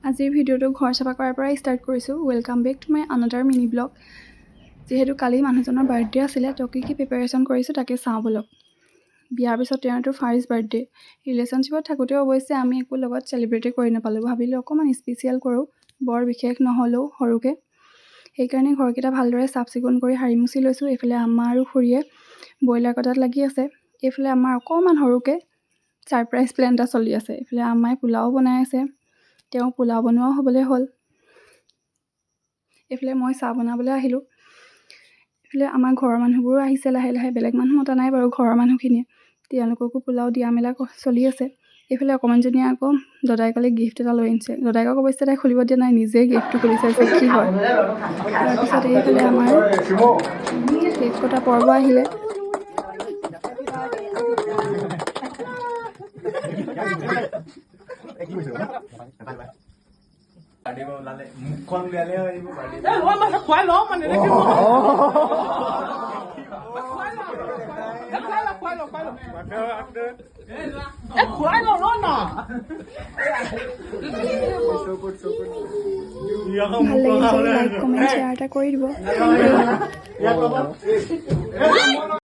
আজিৰ ভিডিঅ'টো ঘৰ চাফা কৰাৰ পৰাই ষ্টাৰ্ট কৰিছোঁ। Welcome back to my another mini blog. যিহেতু কালি মানুহজনৰ বাৰ্থডে আছিলে, তো কি প্ৰিপেৰেশ্যন কৰিছোঁ তাকে চাওঁ বলক। বিয়াৰ পিছত তেওঁৰতো ফাৰ্ষ্ট বাৰ্থডে। ৰিলেশ্যনশ্বিপত থাকোঁতেও অৱশ্যে আমি একো লগত চেলিব্ৰেটেই কৰি নাপালোঁ। ভাবিলোঁ অকণমান স্পেচিয়েল কৰোঁ, বৰ বিশেষ নহ'লেও সৰুকৈ। সেইকাৰণে ঘৰকেইটা ভালদৰে চাফ চিকুণ কৰি সাৰি মুচি লৈছোঁ। এইফালে আম্মা আৰু খুৰীয়ে ব্ৰইলাৰ কটাত লাগি আছে। এইফালে আমাৰ অকণমান সৰুকৈ ছাৰপ্ৰাইজ প্লেন এটা চলি আছে। এইফালে আম্মাই পোলাও বনাই আছে, তেওঁ পোলাও বনোৱাও হ'বলৈ হ'ল। এইফালে মই চাহ বনাবলৈ আহিলোঁ। এইফালে আমাৰ ঘৰৰ মানুহবোৰো আহিছে লাহে লাহে, বেলেগ মানুহ মতা নাই বাৰু, ঘৰৰ মানুহখিনিয়ে। তেওঁলোককো পোলাও দিয়া মেলা চলি আছে। এইফালে অকণমানজনীয়ে আকৌ দদায়েকলৈ গিফ্ট এটা লৈ আনিছে। দদায়েকক অৱশ্যে তাই খুলিব দিয়া নাই, নিজেই গিফ্টটো খুলি চাইছে কি হয়। তাৰপিছত এইফালে আমাৰ কেক কটা পৰ্ব আহিলে। ভাল লাগিলে লাইক কমেণ্ট শ্বেয়াৰ এটা কৰি দিব।